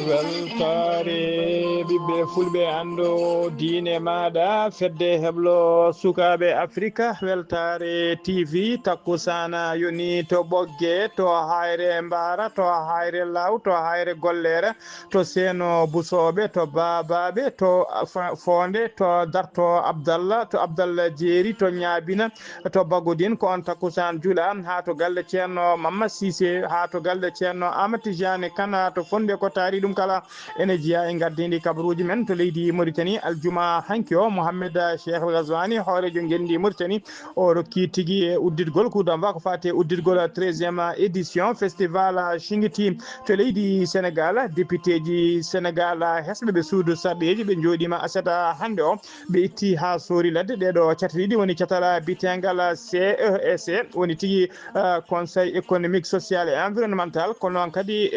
weltare ɓiɓɓe fulɓe ando diine maɗa fedde heblo sukaɓe africa weltare tv takkusana yoni to ɓoggue to hayre mbara to hayre law to hayre gollere to seeno busoɓe to babaɓe to fonde to darto abdallah jeeri to ñaabina to bagodine ko on takkusan juula ha to galle ceerno Mamma Cissé ha to galle ceerno Amadou Tidiane Kane to fonde ko taari ɗum kala ene jeeya e gardidi kabaruji men to leydi Mauritanie aljuma hanki o Mouhamed Cheikh Ghazouani hoorejo gendi Mauritanie o rokki tigui e udditgol kudamba ko fate udditgol 13e édition festival Chinguitti to leydi Sénégal député ji Sénégal hesɓe ɓe suudu sarɗeji ɓe jooɗima asata hande o ɓe itti ha soori ladde ɗeɗo catiriɗi woni catala bitegal CEC woni tigui conseil économique social et environnemental kono noon kadi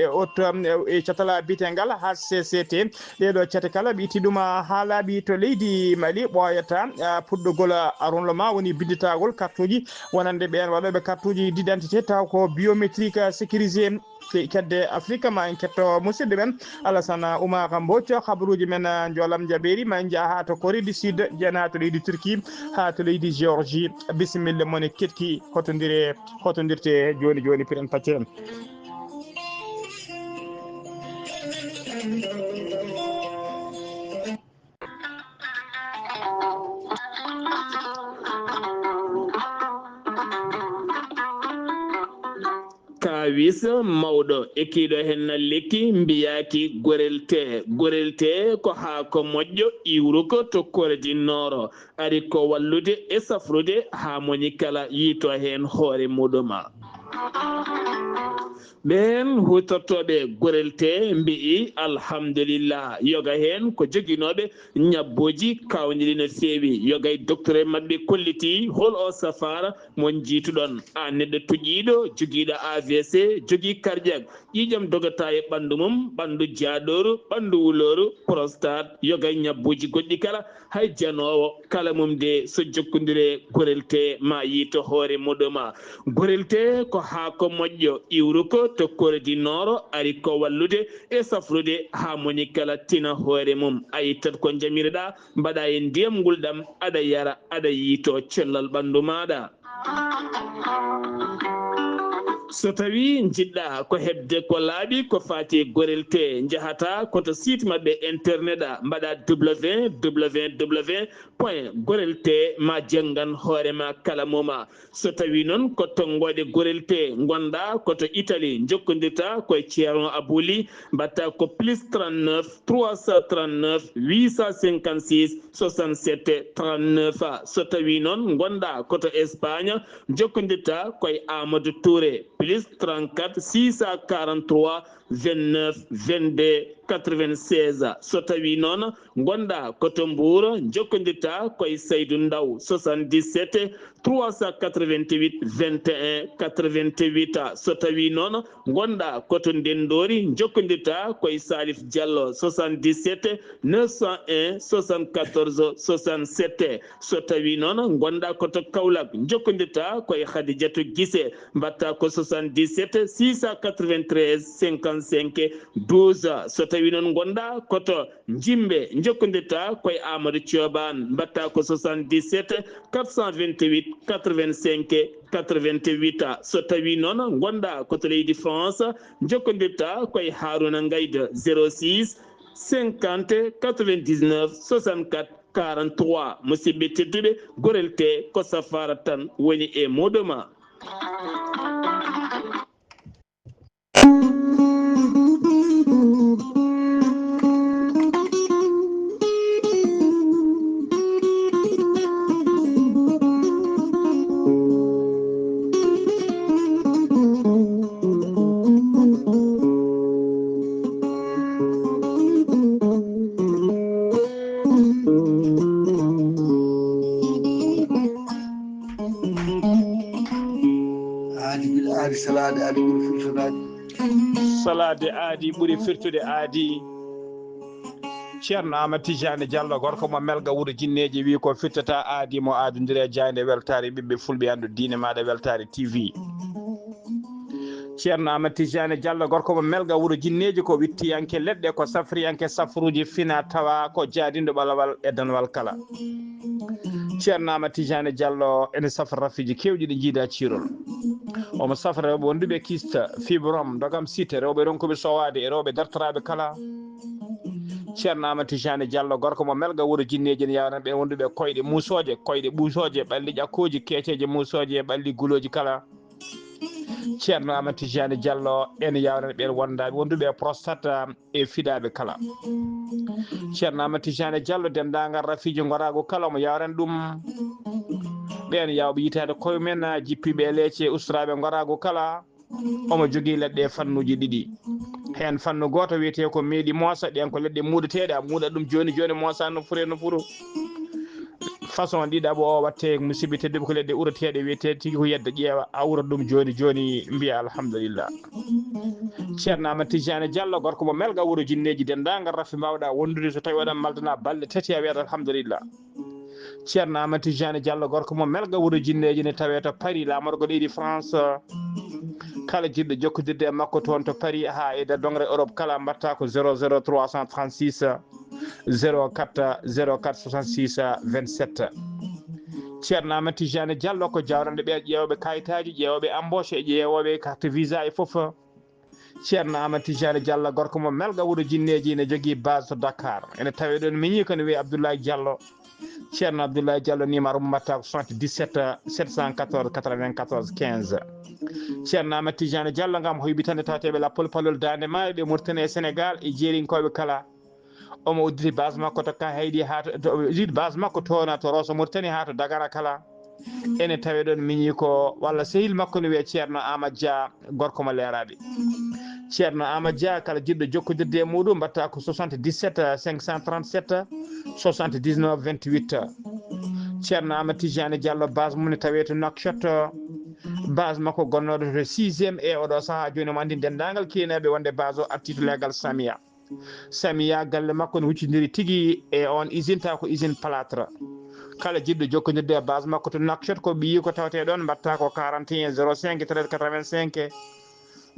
e catala bitegal HCCT ɗeɗo cate kala ɓe itti ɗum ha laaɓi to leydi Mali ɓoyata puɗɗogol arrondement woni bidditagol carte uji wonande ɓen waɗoɓe carte uji d'identité taw ko biométrique sécurisé kedde Afrique ma en ketto musidɗo men Alassane Oumar Mbodj habaruji men jolam jaɓeri ma en jaaha to Corée du Sud jena to leydi Turquie ha to leydi Géorgie bisimilla mon ketki hotodirte joni joni piren paccen kawis mawɗo ekkiɗo hen lekki mbiyaki gorelte ko haako moƴƴo iwruko to Corée Nord ari ko wallude e safrude ha moni kala yiito hen hoore muɗuma ɓen hutortoɓe gorelte mbi'i alhamdulillah yoga hen ko joguinoɓe ñabboji kawniɗi no feewi yoga e docteur mabɓe kolliti hol o safara mon jiituɗon a neɗɗo tuƴiɗo joguiɗo AVC jogui cardiaque ƴiƴam dogata e ɓandu mum ɓandu jaaɗoru ɓandu wuloru prostate yoga e ñabboji goɗɗi kala hay janowo kala mum de so jokkodire gorelte ma yiito hoore muɗuma gorelte ko haako moƴƴo iwruko to Corée Nord ari ko wallude e safrude ha moni kala tina hoore mum a yittat ko jamireɗa mbaɗa e ndiyam ngulɗam aɗa yara aɗa yiito cellal ɓandu maɗa so tawi jiɗɗa ko hebde ko laaɓi ko fati gorelte jahata koto site mabɓe internet mbaɗa www.gorelte ma janggan hoorema kala muma so tawi noon ko tonggode gorelte gonɗa koto Italie jokkodirta koye ceerno Abouli mbatta ko plus 39 339 856 67 39 so tawi noon gonɗa koto Espagne jokkodirta koye Amadou Touré plus 34 643 29 22 96 so tawi noon gonɗa koto Mbour jokkodirta koye Saydou Ndaw 77 388 21 88 so tawi noon gonɗa koto Ndendori jokkodirta koye Salif Diallo 77 901 74 67 so tawi noon gonɗa koto Kaolack jokkodirta koye Khadidiatou Guissé mbatta ko 77 693 55 12 so tawi noon gonɗa koto Jimbe jokkodirta koye Amadou Thioban mbatta ko 77 428 85 88 so tawi noon gonɗa koto leydi France jokkodirta koye Harouna Gaïde 06 50 99 64 43 musidɓe tedduɓe gorelte ko safara tan woni e muɗuma aadi salade aadi ɓuri firtoɗaadi salade aadi ɓuri firtude aadi ceerno Amadou Tidiane Diallo gorko mo melga wuro jinneji wi ko firtata aadi mo aadodiri e jayde weltare ɓiɓɓe fulɓe andu diine maɗa weltare TV ceerno Amadou Tidiane Diallo gorko mo melga wuro jinneji ko wittiyanke leɗɗe ko safriyanke safruji fina tawa ko jaadindo ɓalawal e danwal kala ceerno Amadou Tidiane Diallo ene safra rafiji kewɗi ɗi jiida cirol omo safra rewɓe wonduɓe kista fibrom dogam site rewɓe ronkuɓe sowade e rewɓe dartoraɓe kala ceerno Amadou Tidiane Diallo gorko mo melga wuro jinneji ne yawnan ɓe wonduɓe koyɗe musoje koyɗe ɓuusoje ɓalli ƴakkuji keeceje musoje e ɓalli guloji kala ceerno Amadou Tidiane Diallo ene yawnan ɓen wondaɓe wonduɓe prostate e fiɗaɓe kala ceerno Amadou Tidiane Diallo dendagal rafiji gorago kala omo yawran ɗum ɓen yawɓe yitade koye men jippiɓe leecce ustaraɓe gorago kala omo jogui leɗɗe fannuji ɗiɗi hen fannu goto wiyete ko meeɗi moosa ɗen ko leɗɗe muuɗeteɗe a muuɗat ɗum joni joni moosa no fure no furo façon ɗiɗaɓo o watte musidɓe tedduɓe ko leɗɗe urateɗe wiyete tigui ko yedde ƴeewa a urat ɗum joni joni mbiya alhamdulillah ceerno Amadou Tidiane Diallo gorko mo melga wuro jinneji dendagal raffi mbawɗa wondude so tawi waɗan maldana balɗe tati a wiyat alhamdulillah ceerno Amadou Tidiane Diallo gorko mo melga wuro jinneji ne tawe to Paris lamorgo leydi France kala jiɗɗo jokkodirde e makko toon to Paris ha e nder dongre Europe kala mbatta ko 00 336 04 04 66 27 ceerno Amadou Tidiane Diallo ko jawrande ɓe ƴeewɓe kayitaji ƴeewɓe embauche e ƴeewoɓe carte visa e foof ceerno Amadou Tidiane Diallo gorko mo melga wuro jinneji ne jogui base to Dakar ene tawe ɗon miñi kono wiye Abdoulaye Diallo ceerno Abdoulaye Diallo numéro mo mbatta ko 77 714 94 15 ceerno Amadou Tidiane Diallo gam hoybitande tawateɓe lappol palol dande maayo ɓe Mauritanie e Sénégal e jeerinkoɓe kala omo udditi base makko to ka haydi ha to udditi base makko toon to Rosso Mauritanie ha to Dagana kala ene tawe ɗon miñi ko walla sehil makko ne wiye ceerno Amadou Dia gorko mo leeraɓe ceerno Amadou Dia kala jiɗɗo jokkodirde e muɗum mbatta ko 77 537 79 28 ceerno Amadou Tidiane Diallo base mum ne tawe to Nouakchott base makko gonnoɗo to 6e e oɗo saaha joni mo andi dendagal kenaɓe wonde base o arti to legal Samia galle makko ne huccidiri tigui e on usine taw ko usine plâtre kala jiɗɗo jokkodirde e base makko to Nouakchott ko ɓiyi ko tawate ɗon mbatta ko 41 05 13 85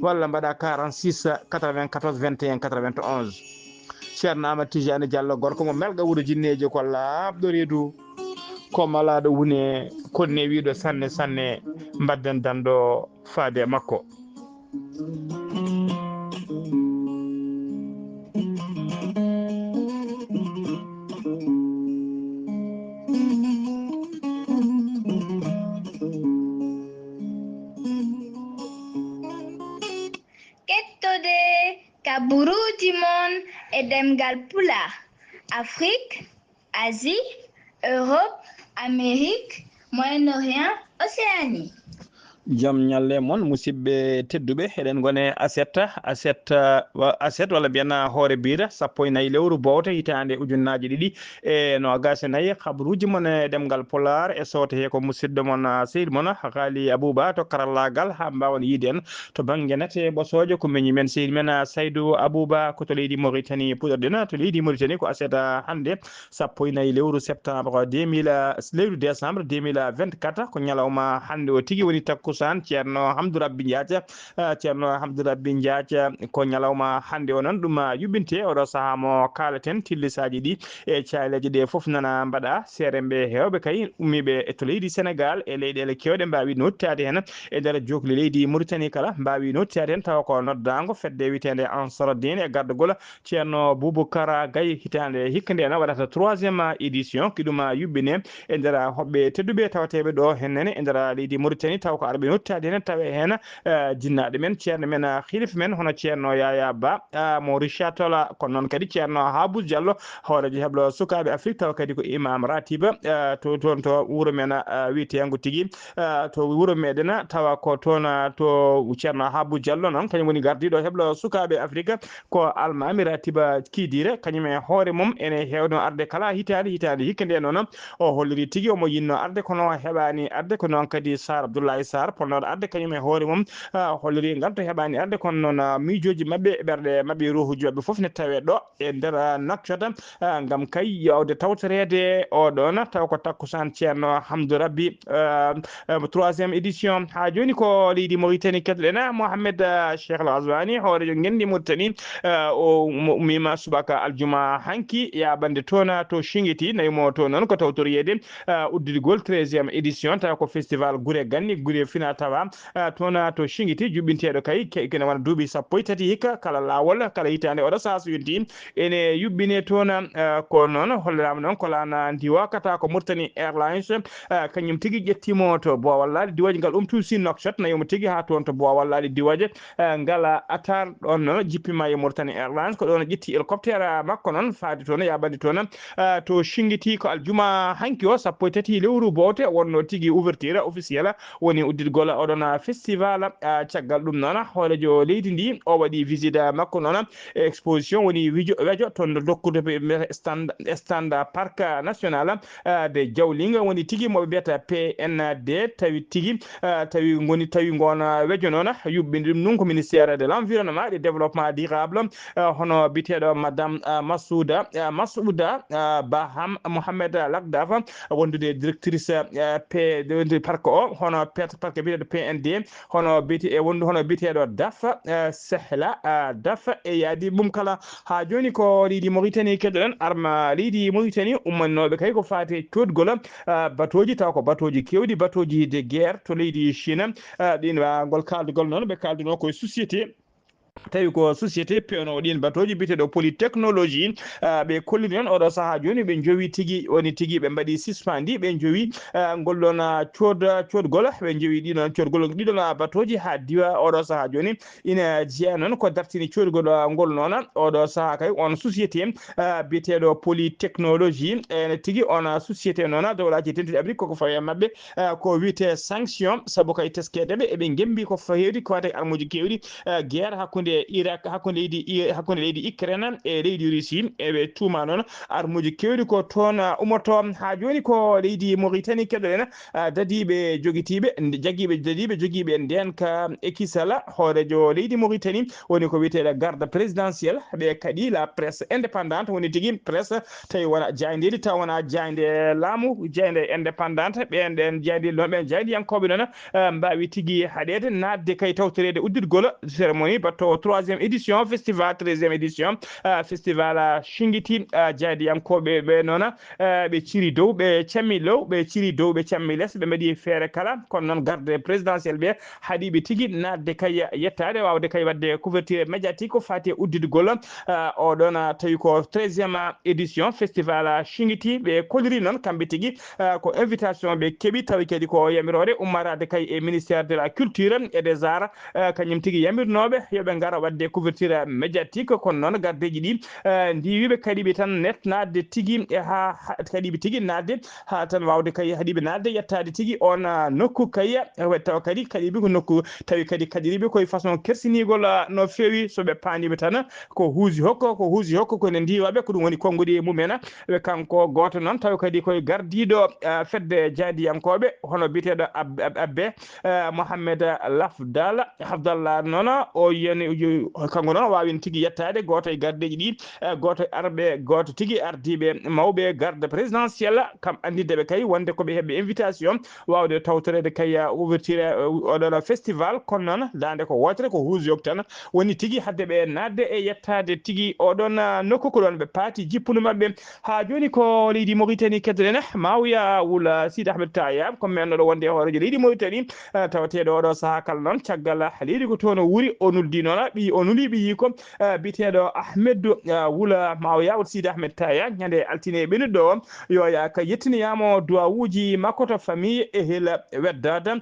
walla mbaɗa 46 94 21 91 ceerno Amadou Tidiane Diallo gorko mo melga wuro jinneji ko laaɓɗo reedu ko malaɗo wune konne wiɗo sanne sanne mbadden danɗo faade makko kettode kaburuji mon e demgal pula Afrique, Asie, Europe, Amérique, Moyen-Orient, Océanie. jaam ñalle moon musidɓe tedduɓe eɗen gone aset walla mbiyana hoore biira 14 lewru bowta hitande ujunnaje ɗiɗi e nogas e nayyi habaruji mon e ɗemgal polar e sowte he ko musidɗo moon seydi moon haali Abouba to karallagal ha mbawan yiide en to banggue nete ɓosoje ko meñi men seydi men Saydou Abouba ko to leydi Mauritanie puɗorɗen to leydi Mauritanie ko aset hande 14 lewru septembre 2000 lewru décembre 2024 ko ñalawma hande o tigui woni takkusan ceerno Hamdou Rabbi Diathia ceerno Hamdou Rabbi Diathia ko ñalawma hande o noon ɗum yuɓinte oɗo saaha mo kalaten tillisaji ɗi e caleji ɗe foof nana mbaɗa seremɓe hewɓe kay ummiɓe to leydi Sénégal e leyɗele kewɗe mbawi nottade hen e nder jokli leydi Mauritanie kala mbawi nottade hen tawa ko noddago fedde witende Ansaradine e gardogol ceerno Boubacara Gaye hitande hikka nde waɗata 3e édition kiɗum yuɓɓine e nder hoɓɓe tedduɓe tawateɓe ɗo hennene e nder leydi Mauritanie taw ko arɓe nottade hen tawe hen jinnaɗe men ceerno men khilife men hono ceerno Yaya Ba mo Richard Tola kono noon kadi ceerno Habou Diallo hoorejo heblo sukaɓe Afrique taw kadi ko imam ratiba to toon to wuuro men wiiteyango tigui to wuuro meɗen tawa ko toon to ceerno Habou Diallo noon kañum woni gardiɗo heblo sukaɓe Afrique ko almami ratiba kidire kañum e hoore mum ene hewno arde kala hitande hikka nde noon o holliri tigui omo yinno arde kono heɓani arde ko noon kadi Sar Abdoulaye Sarr d'ivoire ponnoɗo arde kañum e hoore mum holliri ngal to heɓani arde kono noon miijoji mabɓe ɓerɗe mabɓe ruhuji mabɓe foof ne tawe ɗo e nder Nouakchott ngam kay yawde tawtorede oɗon taw ko takkusan ceerno Hamdou Rabbi 3e édition ha joni ko leydi Mauritanie kettoɗen Mohamed Cheikh Al Ghazouani hoorejo gendi Mauritanie o ummima subaka aljuma hanki yaɓande toon to Chinguitti nayimo to noon ko tawtoriyede uddidigol 13e édition taw ko festival Gure Ganni Gure Fina Tawa toon to Chinguitti juɓɓinteɗo kay kene wona duuɓi sappo e tati hikka kala lawol kala hitande oɗo saha so yonti ene yuɓɓine toon ko noon hollirama noon ko lana ndiwa kata ko Mauritanie Airlines kañum tigui ƴettimo to Bowal Ladi diwaji ngal umtusi Nouakchott nayomo tigui ha toon to Bowal Ladi diwaje ngala atar ɗon noon jippima e Mauritanie Airlines ko ɗon ƴetti hélicoptère makko noon faade toon yaɓande toon to Chinguitti ko aljuma hanki o sappo e tati lewru bowte wonno tigui ouverture officielle woni uddirgol oɗon festival caggal ɗum noon hoorejo leydi ndi o waɗi visite makko noon exposition woni weejo toon dokkude stand parc national de Diawling woni tigui moɓe mbiyata PND tawi gona weejo noon yuɓɓinde ɗum ɗum ko ministére de l'environnement et du développement durable hono biteɗo madame Masouda Baham Mohamed Lagdaf wondude directrice parc o hono parc biteɗo PND hono biteɗo Dafa Sehla Dafa e yaadi mum kala ha joni ko leydi Mauritanie keddoɗen arma leydi Mauritanie ummannoɓe kay ko fate codgol batoji taw ko batoji kewɗi batoji de guerre to leydi Chine ɗin ngol kaldugol noon ɓe kalduno koye société tawi ko société pewno ɗin batoji biteɗo polytechnologie ɓe kolliri noon oɗo saaha joni ɓe jowi tigui woni tigui ɓe mbaɗi suspendi ɓe jowi gollon codgol ɓe jowi ɗiɗon batoji ha diwa oɗo saaha joni ina jeeya noon ko dartini codgol ngol noon oɗo saaha kay on société biteɗo polytechnologie ene tigui on société noon dowlaji tentuɗi Afrique koko fawi mabɓe ko wiyete sanction saabu kay teskedeɓe eɓe gembi ko fawedi ko wate armuji kewɗi guerre hakkude Irak hakkude leydi Ukraine e leydi Russie eɓe tuma noon armuji kewɗi ko toon ummoto ha joni ko leydi Mauritanie keddoɗen dadiɓe joguiɓe ndenka ekisala hoorejo leydi Mauritanie woni ko wiyete garde présidentielle ɓe kadi la presse indépendante woni tigui presse tawi wona jayndedi taw wona jayde laamu jayde indépendante ɓen jaydi noon ɓen jaydiyankoɓe noon mbawi tigui haɗede nadde kay tawtorede uddirgol cérémonie batto 3e édition festival 13e édition festival Chinguitti jaydiyankoɓe ɓe noon ɓe ciri dow ɓe cammi low ɓe ciri dow ɓe cammi less ɓe mbaɗi feere kala kono noon garde présidentiel ɓe haaɗiɓe tigui nadde kay yettade wawde kay wadde couverture médiatique ko fati uddirgol oɗon tawi ko 13e édition festival Chinguitti ɓe koliri noon kamɓe tigui ko invitation ɓe keeɓi tawi kadi ko yamirore ummarade kay e ministère de la culture et des arts kañum tigui yamirnoɓe yoɓe gara wadde couverture médiatique kono noon gardeji ɗi ndiwiɓe kadiɓe tan netnade tigui ha kadiɓe tigui nadde ha tan wawde kay haɗiɓe nadde yettade tigui on nokku kay tawa kadi kadiɓe ko nokku tawi kadi kadiriɓe koye façon kersinigol no fewi soɓe paaniɓe tan ko huusi hokko kone ndiwaɓe ko ɗum woni konguɗi mumen ɓe kanko goto noon tawi kadi koye gardiɗo fedde jaydiyankoɓe hono biteɗo abbe Mohamed Hafdallah noon o yiyani kanko noon wawino tigui yettade goto e gardeji ɗi goto arɓe goto tigui ardiɓe mawɓe garde présidentielle kam andindeɓe kay wonde koɓe heɓɓe invitation wawde tawtorede kay ouverture oɗon festival kono noon dande ko wotere ko huusjok tan woni tigui hadde ɓe nadde e yettade tigui oɗon nokku ko ɗon ɓe paati jippude mabɓe ha joni ko leydi Mauritanie keddoɗen mawya wula Sidi Ahmed Tayab ko mennoɗo wonde e hoorejo leydi Mauritanie tawateɗo oɗo saaha kala noon caggal leydi ko toon wuuri o nuldi noon o nuli ɓe yi ko biteɗo Ahmedou wula mawya wula Sidi Ahmed Tayab ñande altine ɓennuɗo o yo yaka yettiniyamo duwawuji makko to famille e hela weddada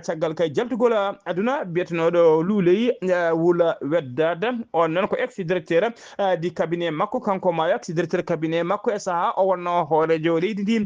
caggal kay jaltugol aduna biyetenoɗo Louley wula weddada on noon ko ex directeur di cabinet makko kanko ma ex directeur cabinet makko e saaha o wonno hoorejo leydi ndi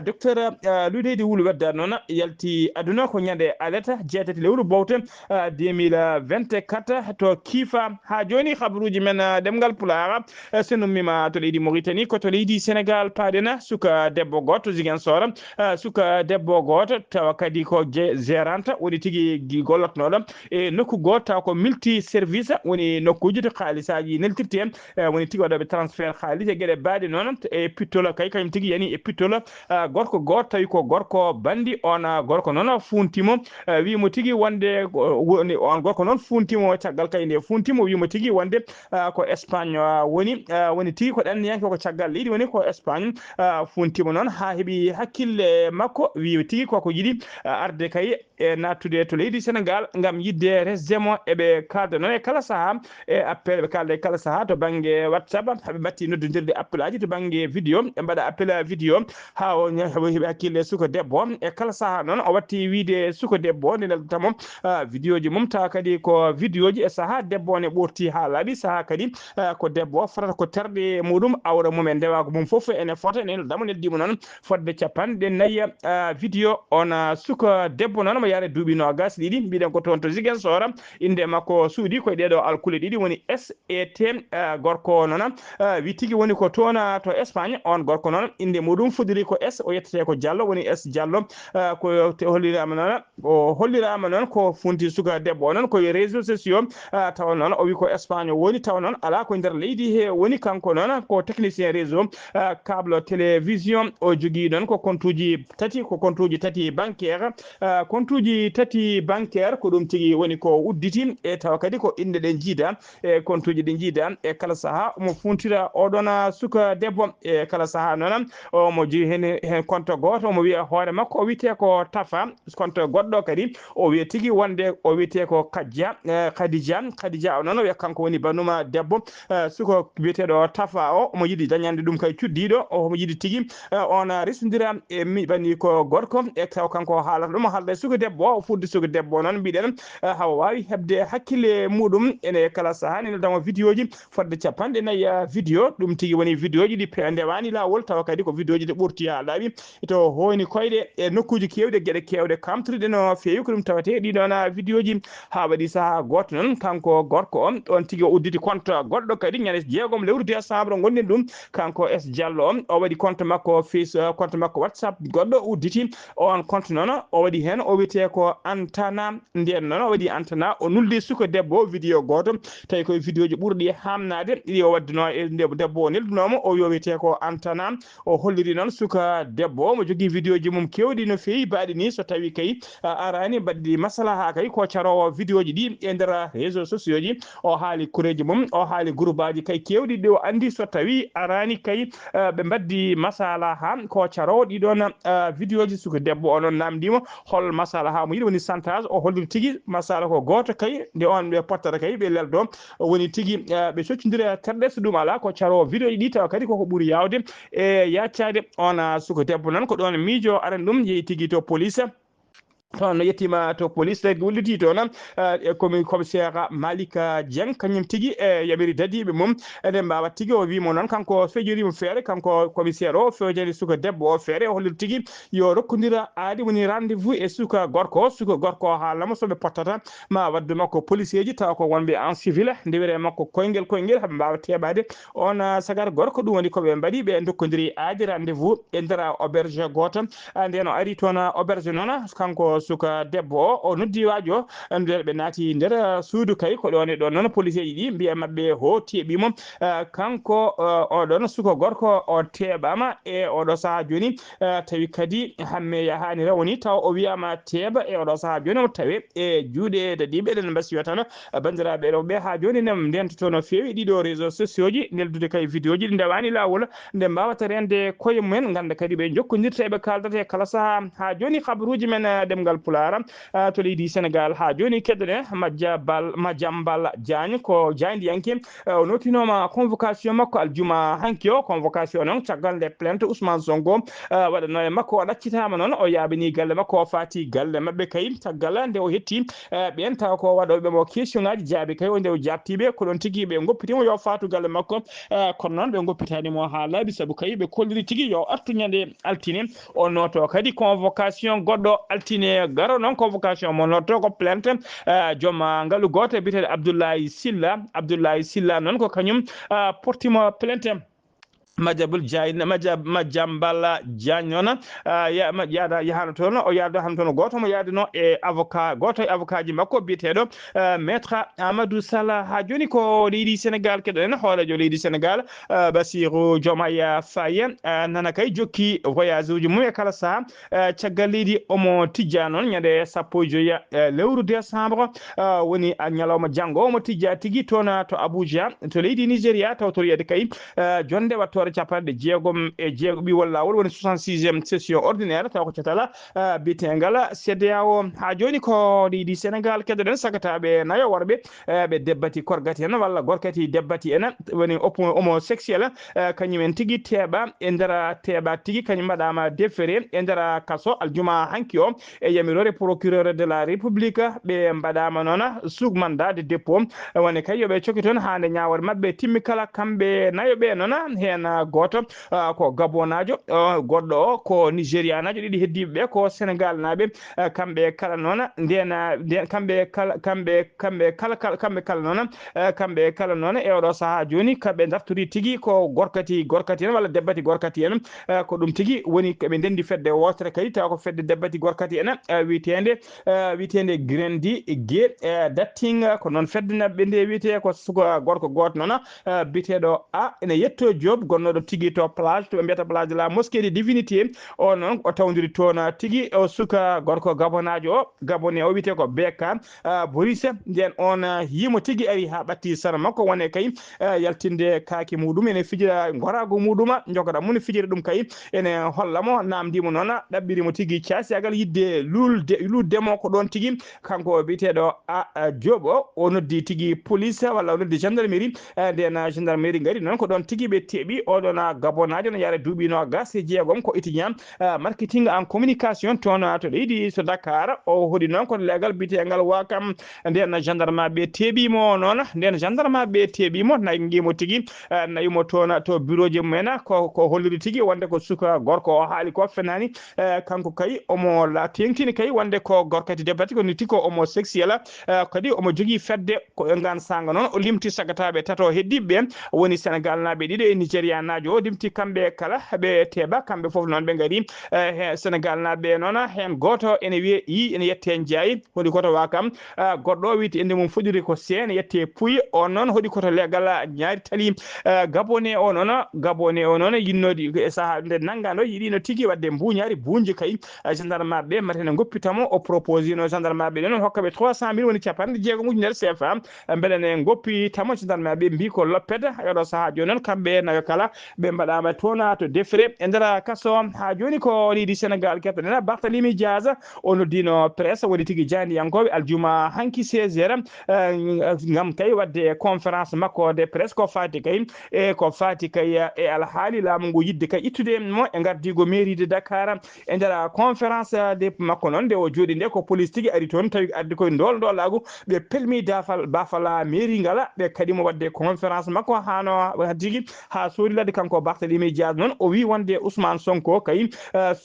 docteur Louleydi wula weddada noon yalti aduna ko ñande alata jeetati lewru bowte 2024 to ko kifa ha joni khabruji men demgal pulara senu mima to leydi Mauritanie ko to leydi Sénégal padena suka debbo goto zigen sora suka debbo goto tawa kadi ko gérante woni tigi gollotnoɗo e nokku goto ko multi service woni nokkuji to khalisaji neltirte woni tigi waɗoɓe transfert khalis e gueɗe baɗe noon e pittolo kay kayum tigi yani e pittolo gorko goto tawi ko gorko bandi on gorko noon funtimo wimo tigi wonde on gorko noon funtimo caggal kay nde funtimo wimo tigi wonde ko Espagne woni tigi ko ɗanniyanke ko caggal leydi woni ko Espagne funtimo noon ha heeɓi hakkille makko wi tigi koko yiɗi arde kay e nattude to leydi Sénégal ngam yidde resdemo eɓe kalda noon e kala saaha e appel ɓe kalda e kala saaha to banggue WhatsApp haɓe batti noddodirde appel aji to banggue vidéo ɓe mbaɗa appel vidéo ha o heeɓi hakkille suka debbo e kala saaha noon o watti wiide suka debbo nde neldata mom vidéo ji mum tawa kadi ko vidéo ji e saaha debbo ne ɓurti ha laaɓi saaha kadi ko debbo fotata ko terɗe muɗum awra mum e ndewago mum foof ene fota ene neldamo neldimo noon fodde capanɗe nayyi vidéo on suka debbo noon mo yaare duuɓi nogas ɗiɗi mbiɗen ko toon to Ziguinchor inde makko suudi koye ɗeɗo alkule ɗiɗi woni SET gorko noon wi tigui woni ko toon to Espagne on gorko noon inde muɗum fudiri ko S o yettete ko Diallo woni S Diallo ko hollirama noon ko funti suka debbo noon koye réseaux sociaux tawa noon o wi ko Espagne woni tawa noon ala ko nder leydi he woni kanko noon ko technicien réseau câble télévision o jogui noon ko compte uji tati bancaire ko ɗum tigui woni ko udditi e tawa kadi ko inde ɗe jiida e compte uji ɗe jiida e kala saaha omo funtira oɗon suka debbo e kala saaha noon omo jogui hen compte goto omo wiya hoore makko o wiyete ko Tafa compte goɗɗo kadi o wiya tigui wonde o wiyete ko Khadija o noon o wiya kanko woni banuma debbo suka wiyeteɗo Tafa o omo yiɗi dañande ɗum kay cuddiɗo omo yiɗi tigui on resodira e bani ko gorko e taw kanko haalata ɗum haalda e suka debbo o fudde suka debbo noon mbiɗen hawa wawi hebde hakkille muɗum ene kala saaha ne neldamo vidéo ji fodde capanɗe nayyi vidéo ɗum tigui woni vidéo ji ɗi ndewani lawol tawa kadi ko vidéo ji ɗi ɓurti ha laaɓi to hoyni koyɗe e nokkuji kewɗe gueɗe kewɗe kamtoriɗe no fewi ko ɗum tawate ɗiɗon vidéo ji ha waɗi saaha goto noon kanko gorko on ɗon tigui o udditi compte goɗɗo kadi ñande jeegom lewru décembre gonɗen ɗum kanko S Diallo o waɗi compte makko compte makko WhatsApp goɗɗo udditi on compte noon o waɗi hen o wiyete ko Antana nden noon o waɗi Antana o nulli suka debbo vidéo goto tawi koye vidéo ji ɓurɗi hamnade ɗi o waddino e debbo o neldunomo o wiyete ko Antana o holliri noon suka debbo mo jogui vidéo ji mum kewɗi no fewi baɗi ni so tawi kay arani mbaɗɗi masalaha kay ko carowo vidéo ji ɗi e nder réseaux sociaux ji o haali kureji mum o haali groupe aji kay kewɗi ɗi o andi so tawi arani kay ɓe mbaddi masalaha ko carowo ɗiɗon vidéo ji suka debbo o noon namdimo hol masalaha mo yiɗi woni chantage o holliri tigui masala ko goto kay nde on ɓe pottata kay ɓe leldo woni tigui ɓe soccodira terɗe so ɗum ala ko carowo vidéo ji ɗi tawa kadi koko ɓuuri yawde e yaccade on suka debbo noon ko ɗon miijo aran ɗum yeehi tigui to police toon no yettima to police gulliti toon commissaire Malika Dieng kañum tigui e yaɓiri dadiɓe mum eɗen mbawa tigui o wimo noon kanko fejorimo feere kanko commissaire o fejori suka debbo o feere o holliri tigui yo rokkodira aadi woni rendez-vous e suka gorko haalamo soɓe pottata ma waddu makko policier ji tawa ko wonɓe en civil ndewire makko koyguel haɓe mbawa teɓade on sagar gorko ɗum woni koɓe mbaɗi ɓe dokkodiri aadi rendez-vous e nder auberge goto nden o ari toon auberge noon kanko suka debbo o noddi wajo nder ɓe naati nder suudu kay ko ɗon e ɗon noon policier ji ɗi mbiya mabɓe ho teeɓimo kanko oɗon suka gorko o teeɓama e oɗo saaha joni tawi kadi hamme yahani rawni taw o wiyama teeɓa e oɗo saaha joni o tawe e juuɗe dadiɓe eɗen mbasiyo tan bandiraɓe rewɓe ha joni nem ndentoto no fewi ɗiɗo réseaux sociaux ji neldude kay vidéo ji ɗi ndewani lawol nde mbawata rende koye mumen ganda kadi ɓe jokkodirta eɓe kaldata e kala saaha ha joni habaruji men demgal pulara to leydi Sénégal ha joni keddoɗen Madiambal Diagne ko jaydiyanke o notinoma convocation makko aljuma hanki o convocation noon caggal nde plainte Ousmane Sonko waɗano e makko o ɗaccitama noon o yaabini galle makko o faati galle mabɓe kay caggal nde o hetti ɓen taw ko waɗoɓe mo question ngaji jaabi kay o nde o jabtiɓe ko ɗon tigui ɓe goppitimo yo faatu galle makko kono noon ɓe goppitanimo ha laaɓi saabu kay ɓe kolliri tigui yo artu ñande altine o noto kadi convocation goɗɗo altine woni garo non convocation mo lotto ko plainte joma ngalu goto bitede Abdoulaye Silla non ko kanyum portimo plainte Majabul Jayna Majambala Janyona yada yahano tono o yada han tono goto mo yada no e avocat goto e avocat ji makko bitedo maître Amadou Sala ha joni ko leydi Sénégal keɗen hoolajo leydi Sénégal Bassirou Diomaye Faye nana kay jokki voyage uji mum e kala saha caggal leydi omo tijja non ñande sappo joya lewru décembre woni ñalawma janggo omo tijja tigi tona to Abuja to leydi Nigeria taw to yede kay jonde watto capanɗe jeegom e jeegoɓi wallawol woni 66e session ordinaire taw ko catala bitengal CEDEAO ha joni ko leydi Sénégal keɗoɗen sagataɓe nayo worɓe ɓe debbati korgati en walla gorkati debbati en woni homosexuel kañumen tigui teeɓa e nder teeɓa tigui kañum mbaɗama déféré e nder kaso aljuma hanki o e yamirore procureur de la république ɓe mbaɗama noon sous mandat de dépôt woni kay yoɓe coki toon hande ñawore mabɓe timmi kala kamɓe nayoɓe noon hen goto ko gabonajo goɗɗo o ko nigérianajo ɗiɗi heddiɓeɓe ko sénégal naɓe kamɓe kala noon kamɓe kala noon e oɗo saaha joni kamɓe dartori tigui ko gorkati en walla debbati gorkati en ko ɗum tigui woni koɓe ndendi fedde wotere kadi taw ko fedde debbati gorkati en witende grendi gue datting ko noon fedde naɓe nde wiyete ko suka gorko goto noon biteɗo ene yetto Diop gonnoɗo tigui to plage to ɓe mbiyata plage de la mosquée de divinité o noon o tawdiri toon tigui o suka gorko gabonajo o gabonais o wiyete ko Beka Boris nden on yimo tigui ari ha ɓatti sara makko wone kay yaltinde kaaki muɗum ene fijira gorago muɗuma jogoɗa mum fijira ɗum kay ene hollamo namdimo noon ɗaɓɓirimo tigui casiyagal yidde luddemo ko ɗon tigui kanko biteɗo Diop o noddi tigui police walla o noddi gendarmerie nden gendarmerie gari noon ko ɗon tigui ɓe teeɓi oɗon gabonajo no yaara duuɓi no gas e jeegom ko étudiant marketing en communication toon to leydi to Dakar o hoɗi noon koto leegal bitegal Wakam nden gendarme ɓe teeɓimo noon nden gendarme ɓe teeɓimo naggimo tigui nayimo toon to bureau ji mumen ko holliri tigui wonde ko suka gorko o haali ko fenani kanko kay omo la tengtini kay wonde ko gorkati debbati ko niti ko homosexuel kadi omo jogui fedde ko ngan sanga noon o limti sagataɓe tato heddiɓe woni Sénégal naɓe ɗiɗo e Nigéria najo o dimti kamɓe kala ɓe teeɓa kamɓe foof noon ɓe gari Sénégal naɓe noon hen goto ene wiye ene yette Ndiaye hoɗi koto Wakam goɗɗo o wiyete inde mum foɗiri ko Sène yette Pouye on noon hoɗi koto legal ñaari tali gabonais o noon yinnodi e saaha nde nanggano yiɗino tigui wadde mbuñari buñji kay gendarme ɓe matene goppitamo o proposé no gendarme ɓe noon hokkaɓe 300 000 woni capanɗe jeegom ujunere CFA beele ne goppitamo gendarme ɓe mbi ko loppede eɗo saaha joni noon kamɓe nayo kala ɓe mbaɗama toon to défré e nder kaso ha joni ko leydi Sénégal kettodena Barthélémy Diaz o noddino presse woni tigui jandiyankoɓe aljuma hanki 16 heures gam kay wadde conférence makko de presse ko fati kay e alhaali laamu ngu yidde kay ittude mo e gardigo mairie de Dakar e nder conférence de makko noon nde o jooɗi nde ko police tigui ari toon tawi addi koye ndolagu ɓe pelmi bafala mairie ngala ɓe kadimo wadde conférence makko hano tigui ha soodi ladde kanko Barthélémy Diaz noon o wi wonde Ousmane Sonko kay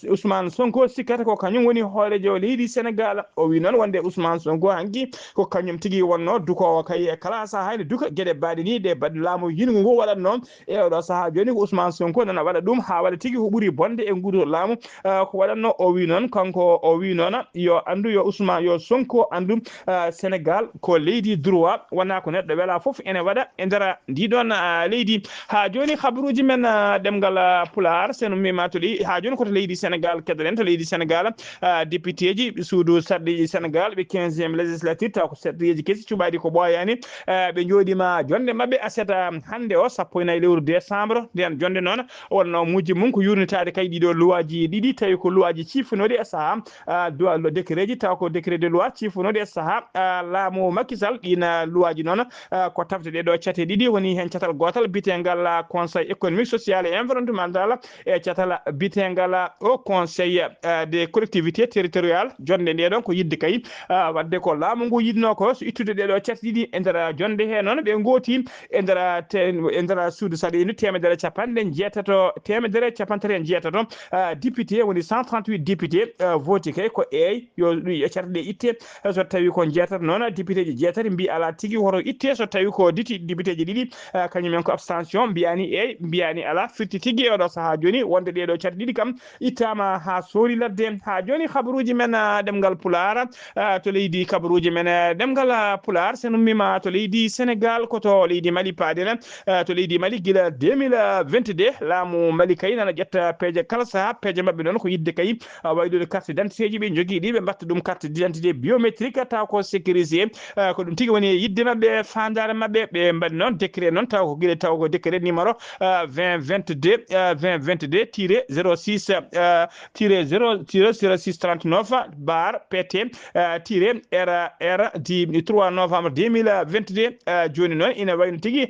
Ousmane Sonko sikkata ko kañum woni hoorejo leydi Sénégal o wi noon wonde Ousmane Sonko hanki ko kañum tigui wonno dukowo kay e kala saaha hayde duka gueɗe baɗe ni ɗe baɗe laamu yingo ngu waɗat noon e oɗo saaha joni ko Ousmane Sonko nana waɗa ɗum ha waɗa tigui ko ɓuuri bonde e nguuro laamu ko waɗatno o wi noon kanko o wi noon yo andu yo Ousmane yo Sonko andu Sénégal ko leydi droit wona ko neɗɗo weela foof ene waɗa e nder ndiɗon leydi ha joni habaruji men ɗemgal Pulaar sen mima to ha joni koto leydi Sénégal keɗoɗen to leydi Sénégal député ji suudu sarɗiji Sénégal ɓe 15e législature taw ko sarɗiji kesi cuɓaɗi ko ɓoyani ɓe jooɗima jonde mabɓe aseta hande o 14 lewru décembre nden jonde noon wonno mujji mum ko yurnitade kay ɗiɗo loi ji ɗiɗi tawi ko loi ji ciifinoɗi e saaha décret ji taw ko décret de loi ciifinoɗi e saaha laamu Macky Sall ɗina loi ji noon ko tafde ɗeɗo cate ɗiɗi woni hen catal gotal bitegal conseil économique social et environnemental e catala bitengala au conseil des collectivités territoriales jonde nde ɗon ko yidde kay wadde ko laamu ngu yidno ko so ittude ɗeɗo cati ɗiɗi e nder jonde he noon ɓe gooti e nder suudu saɗinu temedere capanɗe jeetato temedere capantati e jeetato député woni 138 député voti kay ko yo cati ɗe itte so tawi ko jeetato noon député ji jeetati mbi ala tigui woto itte so tawi ko député ji ɗiɗi kañumen ko abstention mbiyani mbiyani ala firti tigui e oɗo saaha joni wonde ɗeɗo cati ɗiɗi kam ittama ha soori ladde ha joni habaruji men ɗemgal pular to leydi kabaruji men ɗemgal pular sen ummima to leydi Sénégal koto leydi Mali paadena to leydi Mali gila 2022 laamu Mali kay nana ƴetta peeje kala saaha peeje mabɓe noon ko yidde kay waydude carte d'identité ji ɓe jogui ɗi ɓe mbatta ɗum carte d'identité biométrique taw ko sécurisé ko ɗum tigui woni yidde mabɓe fandare mabɓe ɓe mbaɗi noon décret noon taw ko guila taw ko décret numéro 2022 tiré 06 tiré 06 39 bar PT tiré R di 3 novembre 2022 joni noon ina wayno tigui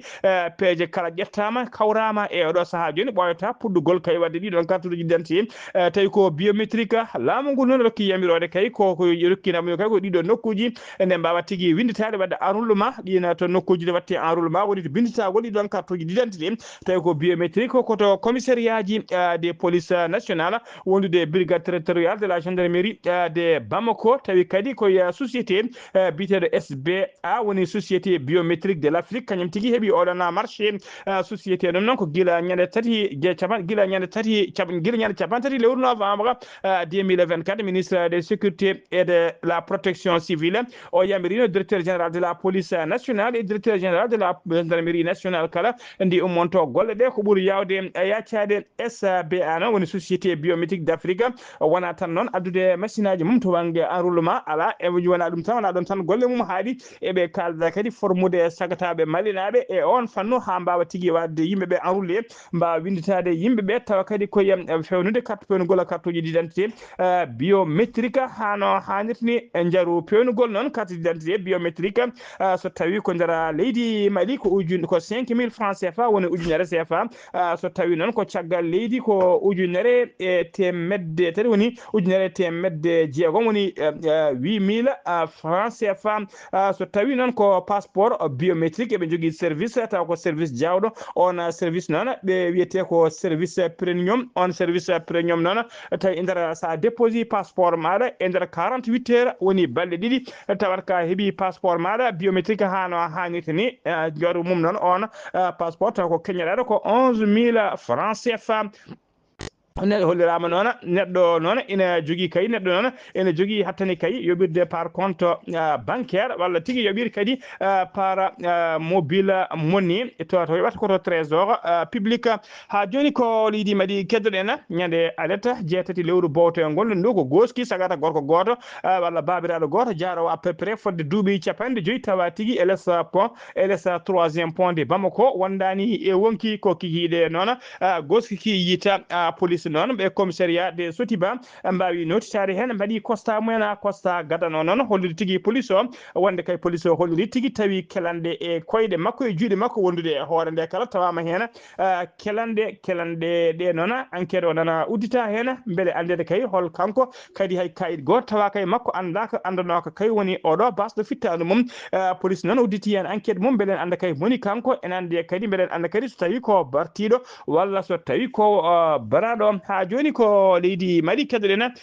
peeje kala ƴettama kawrama e oɗo saaha joni ɓoyata puɗɗugol kay wadde ɗiɗon carte d'identité tawi ko biométrique laamu ngu noon rokki yamirode kay koko rokkinamu kay ko ɗiɗo nokkuji nde mbawa tigui winditade wadde enroulement ɗina to nokkuji ɗe watte enroulement woni to binditagol ɗiɗon carte uji d'identité tawi ko biométrique koto commissariat ji des police nationale wondude brigade territoriale de la gendarmerie de Bamako tawi kadi koye société biteɗo SBA woni société biométrique de l'Afrique kañum tigui heeɓi oɗon marché société ɗum noon ko gila ñande tati capantati lewru novembre 2024 ministre des sécurité et de la protection civile o yamirino directeur général de la police nationale et directeur général de la gendarmerie nationale kala ndi ummonto golle ɗe ko ɓuuri yawde yaccade SBA noon woni société biométrique d'Afrique wona tan noon addude machine aji mum to wanggue enroulement ala e wona ɗum tan wona ɗon tan golle mum haaɗi eɓe kalda kadi formude sagataɓe malinaɓe e on fannu ha mbawa tigui wadde yimɓeɓe enroulé mbawa winditade yimɓeɓe tawa kadi koye fewnude carte pewnugol carte uji d'identité biométrique hano hannirtini e jaaru pewnugol noon carte d'identité biométrique so tawi ko nder leydi Mali ko 5000 francs CFA woni ujunere CFA so tawi noon ko caggal leydi ko ujunere e temedde tati woni ujunere temedde jeegom woni 8000 francs CFA so tawi noon ko passeport biométrique eɓe jogui service taw ko service jawɗo on service noon ɓe wiyete ko service premium on service premium noon tawi e nder sa déposi passeport maɗa e nder 48 heures woni balɗe ɗiɗi tawat ka heeɓi passeport maɗa biométrique hano hannirta ni jaru mum noon on passeport taw ko keñoɗaɗo ko 11000 francs CFA neɗɗo hollirama noon neɗɗo noon ina jogui kay neɗɗo noon ina jogui hattani kay yoɓirde par compte bancaire walla tigui yoɓiri kadi par mobile money to yoɓata koto trésor public ha joni ko leydi Mali keddoɗen ñande aletta jeetati lewru bowto e gonɗen ɗo ko goski sagata gorko goto walla babiraɗo goto jaarowo à peu près fodde duuɓi capanɗe joyyi tawa tigui LS pont LS 3e pont de Bamako wondani e wonki ko kikiɗe noon goski ki yiita police noon ɓe commissariat de Sotiba mbawi notitade hen mbaɗi constat mumen constat gadano noon hollude tigui police o wonde kay police o holliri tigui tawi kelande e koyɗe makko e juuɗe makko wondude e hoore nde kala tawama hen kelande ɗe noon enquête o nana uddita hen beele andede kay hol kanko kadi hay kayit goto tawa kay makko andanoka kay woni oɗo basɗo fittadu mum police noon udditi hen enquête mum beele anda kay moni kanko en ande kadi beele anda kadi so tawi ko bartiɗo walla so tawi ko baraɗo ha joni ko leydi Mali keddoɗen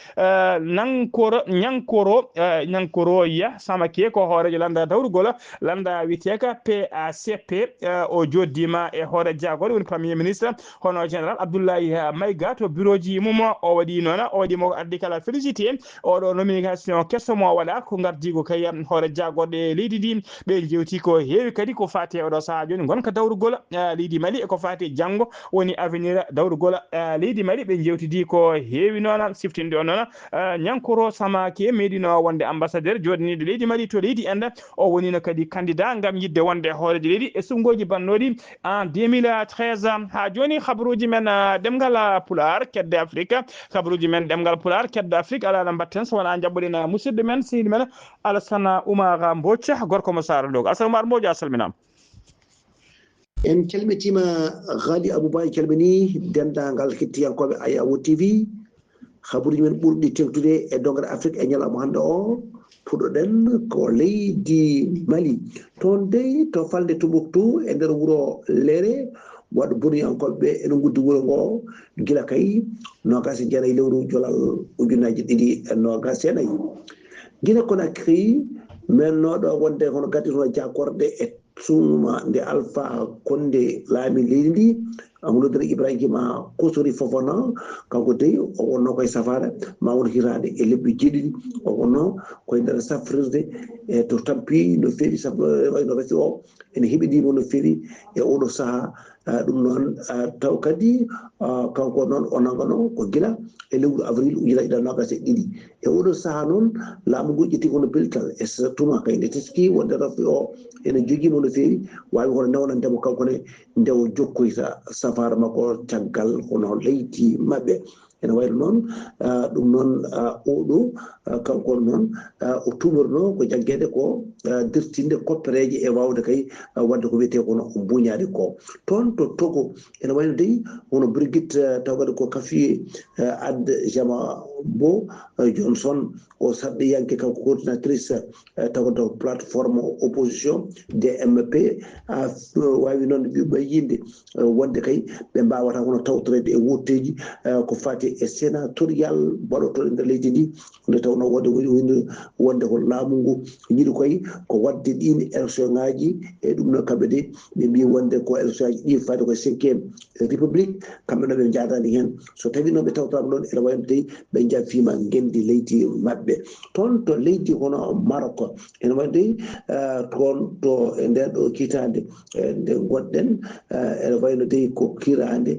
ñankoro ya samake ko hoorejo landa dawrugol landa witeka PACP o joddima e hoore jagol woni premier ministre hono général Abdoulaye Maïga to bureau ji mum o waɗi noon o waɗimo addi kala félicité oɗo nomination kesso mo waɗa ko gardigo kay hoore jagorɗe leydi ndi ɓe jewti ko heewi kadi ko fati oɗo saaha joni gonka dawrugol leydi Mali e ko fati janggo woni avenir dawrugol leydi Mali ɓe jewtidi ko heewi noon siftinde o noon ñankoro samake meɗino wonde ambassadeur joɗaniɗo leydi Mali to leydi ende o wonino kadi candidat gam yidde wonde hoorejo leydi e sumgoji bannoɗi en 2013 ha joni habaruji men ɗemgal pular kedde Afrique habaruji men ɗemgal pular kedde Afrique ala no mbatten so wona jabɓoɗen musidɗo men sehil men Alassane Oumar Mbodj gorko mo Sara Dogo Alassane Oumar Mbodj a salminama. en calmitima Ghali Abouba calmini dendagal hettiyankoɓe Ayawo TV haburuji men ɓurɗi tengtude e dongre Afrique e ñalawma hande o puɗɗoɗen ko leydi Mali toon dey to falde Tombouctou e nder wuuro Léré waɗa boniyankoɓe ene guddi wuuro ngo gila kay nogas e jeenayyi lewru jolal ujunaji ɗiɗi e nogas e nayyi guila Conakry mennoɗo wonde hono gadditono jakorde e suma nde Alpha Condé laami leydi ndi Amadou Ibrahima Kosori Fofana kanko dey o wonno koye safara ma won hirade e lebbi jeeɗiɗi o wonno koye nder safrirde e to tampi no feewi wayno resi o ene heeɓidimo no feewi e oɗo saaha ɗum noon taw kadi kanko noon o nangano ko gila e lewru avril ujunnaje ɗiɗi nogas e ɗiɗi e oɗo saaha noon laamu ngu ƴetti kono beltal e tuma kay nde teski wonde rafi o ene joguimo no feewi wawi hono newnandemo kankone ndewo jokkoyta safara makko caggal hono leydi mabɓe ene wayno noon ɗum noon oɗo kanko noon o tumirno ko jagguede ko dirtinde koppereje e wawde kay wadde ko wiyete kono buñade ko toon to Togo ene wayno dey wono Brigitte tawgade ko Kafi Adjama Bo Johnson o sarɗiyanke kanko coordinatrice tawgade plateforme opposition DMP wawi noon yinde wonde kay ɓe mbawata hono tawtorede e wotteji ko fati e sénatorial baɗotoɗe nder leydi ndi nde tawno wonde ko laamu ngu yiɗi koye ko wadde ɗin élection ngaji e ɗum noon kamɓe de ɓe mbi wonde ko élection ngaji ɗi fayde koye 5e république kamɓe noon ɓe jadani hen so tawi noon ɓe tawtama ɗon ene wayno tawi ɓe jaafima gendi leydi mabɓe toon to leydi hono Maroc ene wayno dey toon to e nden ɗo kitande nde gonɗen ene wayno dey ko kirande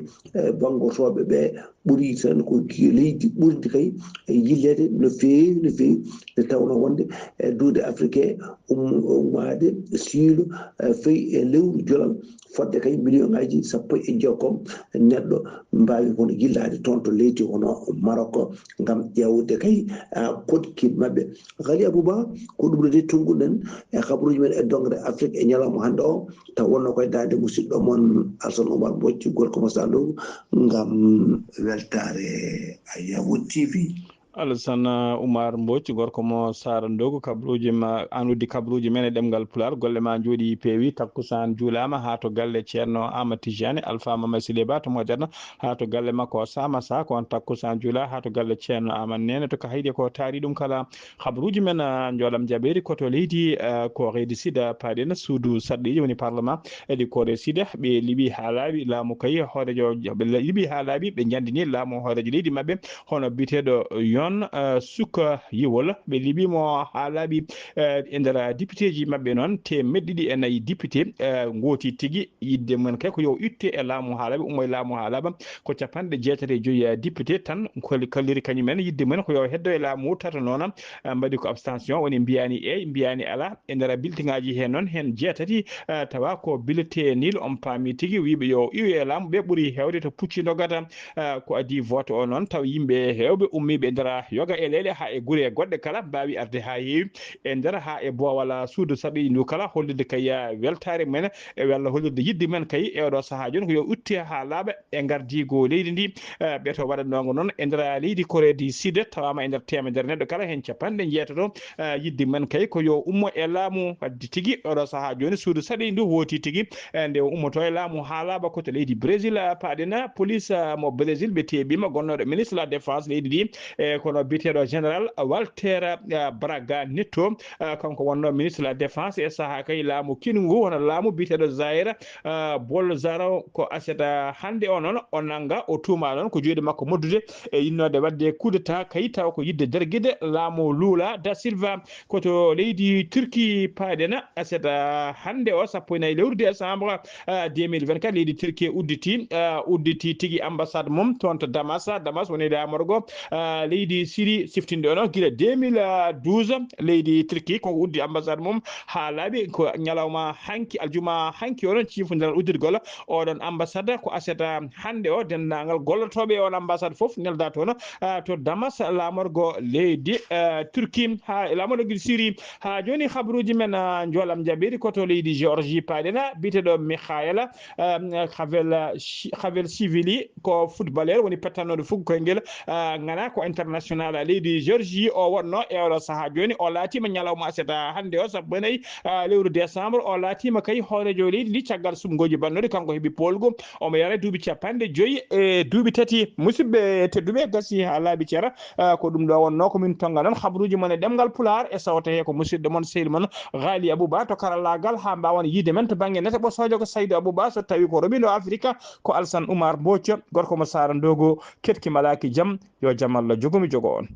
bangotoɓe ɓe ɓuuri tan ko leydi ɓurde kay yillede no feewi no feewi nde tawno wonde e duude africain ummade siilo fayi e lewru jolal fodde kay million ngaji 16 neɗɗo mbawi hono yillade toon to leydi hono Maroc gam ƴewde kay kodki mabɓe Ghali Abouba ko ɗum ɗo de tonguɗen e habaruji men e dongre Afrique e ñalawma hande o taw wonno koye dande musidɗo moon Alassane Oumar Mbodj gorko mo Sandogu gam weltare Ayawo TV. Alassane Oumar Mbodj gorko mo Sara Ndogo kabruji ma anudi kabruji men e ɗemgal Pular golle ma jooɗi peewi takkusan juulama ha to galle ceerno Amadou Tidiane Alpha Mamadou Sileba to Moderne ha to galle makko Sama Sa ko on takkusan juula ha to galle ceerno Amadou Nene to ko haydi ko taari ɗum kala habruji men joolam jaɓeri koto leydi ko reydi sida paɗen suudu sarɗiji woni parlement eɗi kore sida ɓe liɓi ha laaɓi laamu kay hoorejo ɓe liɓi ha laaɓi ɓe jandini laamu hoorejo leydi mabɓe hono biteɗo yon suka yiwol ɓe liɓimo ha laaɓi e nder député ji mabɓe noon temedɗiɗi e nayyi député gooti tigui yidde mumen kay ko yo itte e laamu ha laaɓi ummo e laamu ha laaɓa ko capanɗe jeetati e joyyi député tan kalliri kañumen yidde mumen ko yo heddo e laamu tata noon mbaɗi ko abstention woni mbiyani mbiyani ala e nder bulletin ngaji hen noon hen jeetati tawa ko bulletin nil on paami tigui wiɓe yo iwe e laamu ɓe ɓuuri hewde to pucci dogata ko adi vote o noon taw yimɓe hewɓe ummiɓe nder yoga e leele ha e guure goɗɗe kala mbawi arde ha heewi e nder ha e boowal suudu saɗi ndu kala hollirde kay weltare men e walla hollirde yidde men kay e oɗo saaha joni ko yo utte ha laaɓa e gardigo leydi ndi ɓeeto waɗannogo noon e nder leydi Corée Sud tawama e nder temedere neɗɗo kala hen capanɗe jeetato yidde men kay ko yo ummo e laamu wadde tigui oɗo saaha joni suudu saɗi ndu hooti tigui nde ummoto e laamu ha laaɓa koto leydi Brésil paɗena police mo Brésil ɓe teeɓima gonnoɗo ministre de la défense leydi ndi e kono biteɗo général Walter Braga Neto kanko wonno ministre de la défense e saaha kay laamu kiningu hono laamu biteɗo Zaire Bolsonaro ko aseta hande o noon o nanga o tuuma noon ko joyde makko moddude e yinnode wadde coup d'état kay taw ko yidde derguide laamu Lula da Silva koto leydi Turquie paɗena aseta hande o 14 lewru décembre 2024 leydi Turquie udditi tigui ambassade mum toon to Damas woni lamorgo leydi leydi Syrie siftinde ono gila 2012 leydi Turquie ko uddi ambassade mum ha laabi ko nyalawma hanki aljuma hanki onon ciifodiral uddirgol oɗon ambassade ko aseta hande o dendagal gollotoɓe on ambassade foof nelda toon to Damas lamorgo leydi Turquie ha lamorgo guil Syrie ha joni habruji men jolam jabiri koto leydi Géorgie paɗena biteɗo Mikhaïla Khavelashvili ko footballeur woni pettanoɗo fuggo koyngel ngana ko international leydi Géorgie o wonno e oɗo saaha joni o laatima ñalawma aseta hande o sappo nayyi lewru décembre o laatima kay hoorejo leydi ndi caggal sumgoji bannude kanko heeɓi polgu omo yara duuɓi 50 e duuɓi tati musidɓe tedduɓe gasi ha laaɓi ceera ko ɗum ɗo wonno komin tonga noon habruji mon e ɗemgal Pulaar e sawta he ko musidɗo mon sehil mon Ghali Abouba to karallagal ha mbawan yiide men to banggue nete ɓosojo ko Saydou Abouba so tawi ko roɓiɗo Afrique ko Alsane Oumar Mbocco gorko mo Sara Ndogo ketki malaki jaam yo jaam Allah jogumi jogo on.